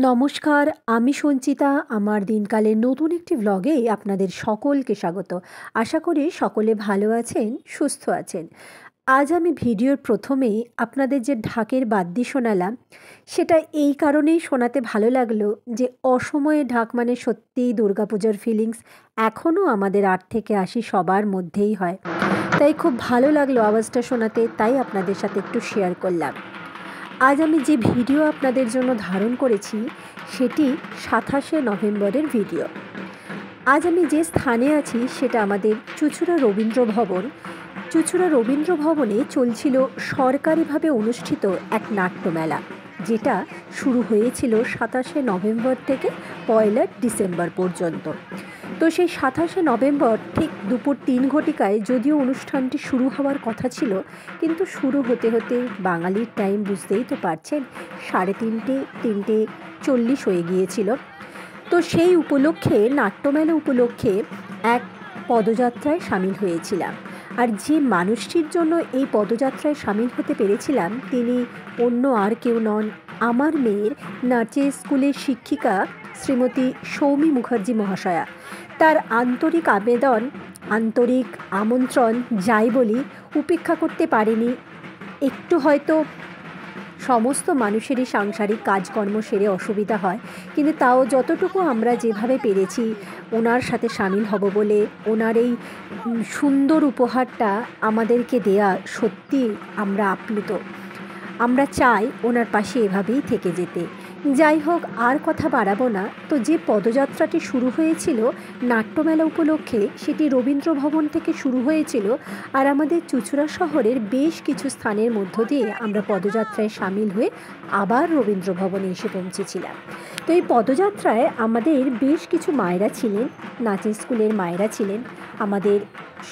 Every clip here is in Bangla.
নমস্কার, আমি সঞ্চিতা। আমার দিনকালের নতুন একটি ভ্লগে আপনাদের সকলকে স্বাগত। আশা করি সকলে ভালো আছেন, সুস্থ আছেন। আজ আমি ভিডিওর প্রথমেই আপনাদের যে ঢাকের বাদ্যি শোনালাম, সেটা এই কারণেই শোনাতে ভালো লাগলো যে অসময়ে ঢাক মানে সত্যিই দুর্গাপূজার ফিলিংস এখনও আমাদের ৮ থেকে ৮০ সবার মধ্যেই হয়। তাই খুব ভালো লাগলো আওয়াজটা শোনাতে, তাই আপনাদের সাথে একটু শেয়ার করলাম। আজ আমি যে ভিডিও আপনাদের জন্য ধারণ করেছি সেটি ২৭শে নভেম্বরের ভিডিও। আজ আমি যে স্থানে আছি সেটা আমাদের চুঁচুড়া রবীন্দ্র ভবন। চুঁচুড়া রবীন্দ্র ভবনে চলছিল সরকারিভাবে অনুষ্ঠিত এক নাট্যমেলা, যেটা শুরু হয়েছিল ২৭শে নভেম্বর থেকে ১লা ডিসেম্বর পর্যন্ত। তো সেই ২৭শে নভেম্বর ঠিক দুপুর ৩ ঘটিকায় যদিও অনুষ্ঠানটি শুরু হওয়ার কথা ছিল, কিন্তু শুরু হতে হতে বাঙালির টাইম বুঝতেই তো পারছেন, ৩:৩০ হয়ে গিয়েছিল। তো সেই উপলক্ষে, নাট্যমেলা উপলক্ষে এক পদযাত্রায় সামিল হয়েছিলাম। আর যে মানুষটির জন্য এই পদযাত্রায় সামিল হতে পেরেছিলাম তিনি অন্য আর কেউ নন, আমার মেয়ের নাচের স্কুলের শিক্ষিকা শ্রীমতী সৌমি মুখার্জি মহাশয়া। তার আন্তরিক আবেদন, আন্তরিক আমন্ত্রণ যাই বলি, উপেক্ষা করতে পারিনি। একটু হয়তো সমস্ত মানুষেরই সাংসারিক কাজকর্ম সেরে অসুবিধা হয়, কিন্তু তাও যতটুকু আমরা যেভাবে পেরেছি ওনার সাথে সামিল হব বলে ওনার এই সুন্দর উপহারটা আমাদেরকে দেয়া, সত্যি আমরা আপ্লুত। আমরা চাই ওনার পাশে এভাবেই থেকে যেতে। যাই হোক, আর কথা বাড়াবো না। তো যে পদযাত্রাটি শুরু হয়েছিল নাট্যমেলা উপলক্ষে, সেটি রবীন্দ্র ভবন থেকে শুরু হয়েছিল, আর আমাদের চুঁচুড়া শহরের বেশ কিছু স্থানের মধ্য দিয়ে আমরা পদযাত্রায় সামিল হয়ে আবার রবীন্দ্র ভবনে এসে পৌঁছেছিলাম। তো এই পদযাত্রায় আমাদের বেশ কিছু মায়েরা ছিলেন, নাচের স্কুলের মায়েরা ছিলেন, আমাদের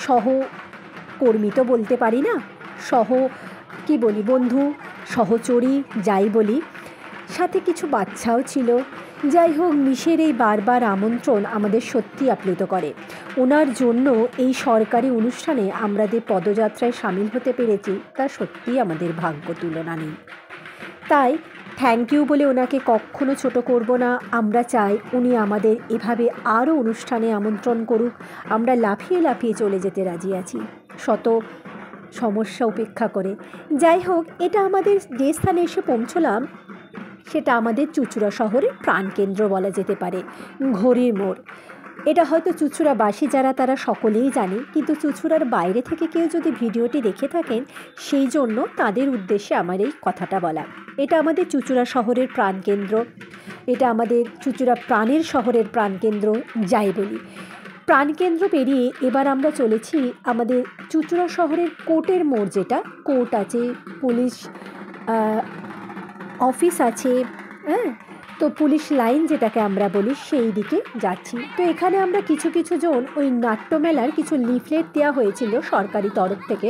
সহকর্মী তো বলতে পারি না, কি বলি, বন্ধু, সহচরী যাই বলি, সাথে কিছু বাচ্চাও ছিল। যাই হোক, মিশের এই বারবার আমন্ত্রণ আমাদের সত্যি আপ্লুত করে। ওনার জন্য এই সরকারি অনুষ্ঠানে আমরা যে পদযাত্রায় সামিল হতে পেরেছি তা সত্যিই আমাদের ভাগ্য তুলনা নেই। তাই থ্যাংক ইউ বলে ওনাকে কখনো ছোট করব না। আমরা চাই উনি আমাদের এভাবে আরও অনুষ্ঠানে আমন্ত্রণ করুক। আমরা লাফিয়ে লাফিয়ে চলে যেতে রাজি আছি, শত সমস্যা উপেক্ষা করে। যাই হোক, এটা আমাদের যে স্থানে এসে পৌঁছলাম সেটা আমাদের চুঁচুড়া শহরের প্রাণকেন্দ্র বলা যেতে পারে, ঘড়ির মোড়। এটা হয়তো চুঁচুড়াবাসী যারা তারা সকলেই জানে, কিন্তু চুঁচুড়ার বাইরে থেকে কেউ যদি ভিডিওটি দেখে থাকেন, সেই জন্য তাদের উদ্দেশ্যে আমার এই কথাটা বলা। এটা আমাদের চুঁচুড়া শহরের প্রাণকেন্দ্র, এটা আমাদের চুঁচুড়া প্রাণের শহরের প্রাণকেন্দ্র যাই বলি। প্রাণকেন্দ্র পেরিয়ে এবার আমরা চলেছি আমাদের চুঁচুড়া শহরের কোর্টের মোড়, যেটা কোর্ট আছে, পুলিশ অফিস আছে, হ্যাঁ, তো পুলিশ লাইন যেটাকে আমরা বলি, সেই দিকে যাচ্ছি। তো এখানে আমরা কিছু জন ওই নাট্যমেলার কিছু লিফলেট দেওয়া হয়েছিল সরকারি তরফ থেকে,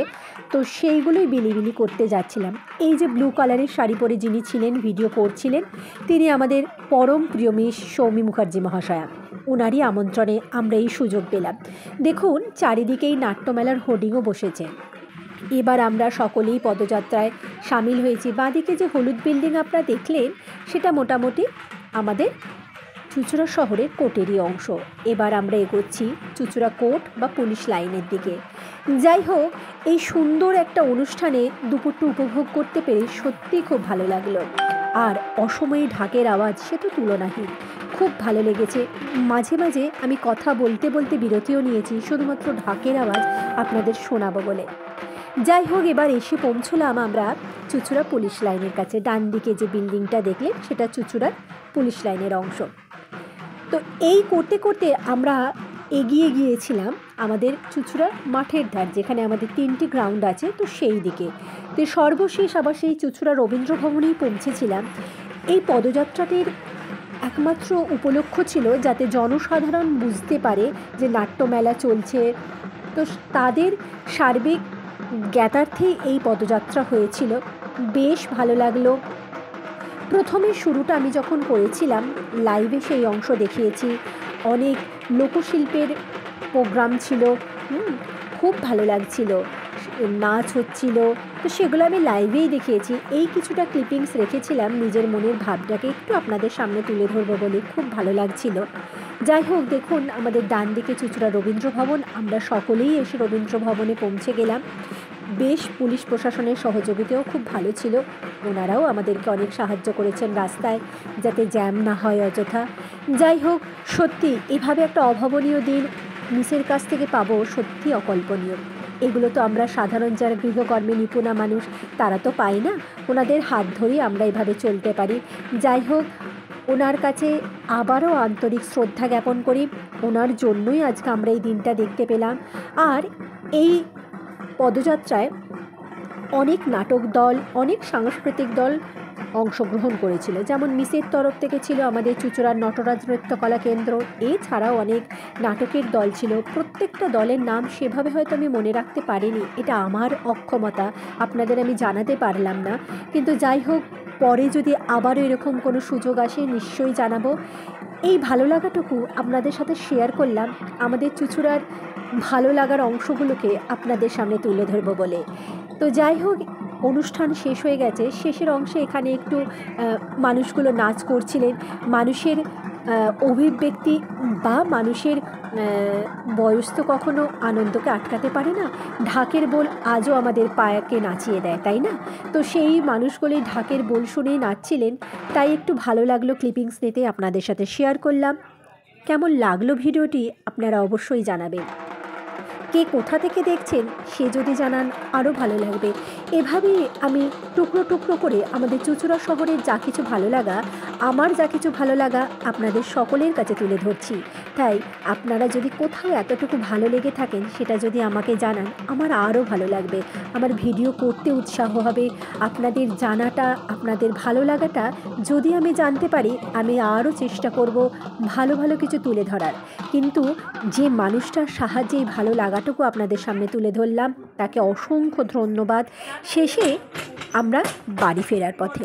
তো সেইগুলোই বিলি করতে যাচ্ছিলাম। এই যে ব্লু কালারের শাড়ি পরে যিনি ছিলেন, ভিডিও করছিলেন, তিনি আমাদের পরম প্রিয় মিস সৌমি মুখার্জি মহাশয়া। ওনারই আমন্ত্রণে আমরা এই সুযোগ পেলাম। দেখুন, চারিদিকেই নাট্যমেলার হোর্ডিংও বসেছে। এবার আমরা সকলেই পদযাত্রায় সামিল হয়েছি। বাঁদিকে যে হলুদ বিল্ডিং আপনারা দেখলেন, সেটা মোটামুটি আমাদের চুঁচুড়া শহরের কোর্টেরই অংশ। এবার আমরা এগোচ্ছি চুঁচুড়া কোর্ট বা পুলিশ লাইনের দিকে। যাই হোক, এই সুন্দর একটা অনুষ্ঠানে দুপুরটা উপভোগ করতে পেরে সত্যিই খুব ভালো লাগলো। আর অসময়ে ঢাকের আওয়াজ সে তো তুলনাহীন, খুব ভালো লেগেছে। মাঝে মাঝে আমি কথা বলতে বলতে বিরতিও নিয়েছি, শুধুমাত্র ঢাকের আওয়াজ আপনাদের শোনাবো বলে। যাই হোক, এবার এসে পৌঁছলাম আমরা চুঁচুড়া পুলিশ লাইনের কাছে। ডান দিকে যে বিল্ডিংটা দেখলেন সেটা চুঁচুড়ার পুলিশ লাইনের অংশ। তো এই করতে করতে আমরা এগিয়ে গিয়েছিলাম আমাদের চুঁচুড়া মাঠের ধার, যেখানে আমাদের 3টি গ্রাউন্ড আছে, তো সেই দিকে। তো সর্বশেষ আবার সেই চুঁচুড়া রবীন্দ্র ভবনেই পৌঁছেছিলাম। এই পদযাত্রাটির একমাত্র উপলক্ষ ছিল যাতে জনসাধারণ বুঝতে পারে যে নাট্যমেলা চলছে, তো তাদের সার্বিক জ্ঞাতার্থেই এই পদযাত্রা হয়েছিল। বেশ ভালো লাগলো। প্রথমে শুরুটা আমি যখন করেছিলাম, লাইভে সেই অংশ দেখিয়েছি, অনেক লোকশিল্পের প্রোগ্রাম ছিল, খুব ভালো লাগছিল, নাচ হচ্ছিল, তো সেগুলো আমি লাইভেই দেখিয়েছি। এই কিছুটা ক্লিপিংস রেখেছিলাম নিজের মনের ভাবটাকে একটু আপনাদের সামনে তুলে ধরবো বলে, খুব ভালো লাগছিল। যাই হোক, দেখুন আমাদের ডান দিকে চুঁচুড়া রবীন্দ্র ভবন, আমরা সকলেই এসে রবীন্দ্র ভবনে পৌঁছে গেলাম। বেশ পুলিশ প্রশাসনের সহযোগিতাও খুব ভালো ছিল, ওনারাও আমাদেরকে অনেক সাহায্য করেছেন রাস্তায়, যাতে জ্যাম না হয় অযথা। যাই হোক, সত্যি এভাবে একটা অভাবনীয় দিন মিসের কাছ থেকে পাবো, সত্যি অকল্পনীয়। এগুলো তো আমরা সাধারণ যারা গৃহকর্মে নিপুণা মানুষ তারা তো পাই না, ওনাদের হাত ধরেই আমরা এভাবে চলতে পারি। যাই হোক, ওনার কাছে আবারও আন্তরিক শ্রদ্ধা জ্ঞাপন করি, ওনার জন্যই আজকে আমরা এই দিনটা দেখতে পেলাম। আর এই পদযাত্রায় অনেক নাটক দল, অনেক সাংস্কৃতিক দল অংশগ্রহণ করেছিল, যেমন মিসের তরফ থেকে ছিল আমাদের চুঁচুড়ার নটরাজ নৃত্যকলা কেন্দ্র, এছাড়াও অনেক নাটকের দল ছিল। প্রত্যেকটা দলের নাম সেভাবে হয়তো আমি মনে রাখতে পারিনি, এটা আমার অক্ষমতা, আপনাদের আমি জানাতে পারলাম না। কিন্তু যাই হোক, পরে যদি আবারও এরকম কোনো সুযোগ আসে নিশ্চয়ই জানাবো। এই ভালো লাগাটুকু আপনাদের সাথে শেয়ার করলাম, আমাদের চুঁচুড়ার ভালো লাগার অংশগুলোকে আপনাদের সামনে তুলে ধরবো বলে। তো যাই হোক, অনুষ্ঠান শেষ হয়ে গেছে, শেষের অংশে এখানে একটু মানুষগুলো নাচ করছিলেন। মানুষের অভিব্যক্তি বা মানুষের বয়স তো কখনো আনন্দকে আটকাতে পারে না, ঢাকের বোল আজও আমাদের পায়াকে নাচিয়ে দেয়, তাই না? তো সেই মানুষগুলি ঢাকের বোল শুনেই নাচছিলেন, তাই একটু ভালো লাগলো ক্লিপিংস নিতে আপনাদের সাথে শেয়ার করলাম। কেমন লাগলো ভিডিওটি আপনারা অবশ্যই জানাবেন। কে কোথা থেকে দেখছেন সে যদি জানান আরও ভালো লাগবে। এভাবেই আমি টুকরো টুকরো করে আমাদের চুঁচুড়া শহরের যা কিছু ভালো লাগা, আমার যা কিছু ভালো লাগা আপনাদের সকলের কাছে তুলে ধরছি। তাই আপনারা যদি কোথাও এতটুকু ভালো লেগে থাকেন সেটা যদি আমাকে জানান, আমার আরও ভালো লাগবে, আমার ভিডিও করতে উৎসাহ হবে। আপনাদের জানাটা, আপনাদের ভালো লাগাটা যদি আমি জানতে পারি, আমি আরও চেষ্টা করব ভালো ভালো কিছু তুলে ধরার। কিন্তু যে মানুষটার সাহায্যে এই ভালো লাগাটুকু আপনাদের সামনে তুলে ধরলাম, তাকে অসংখ্য ধন্যবাদ। শেষে আমরা বাড়ি ফেরার পথে।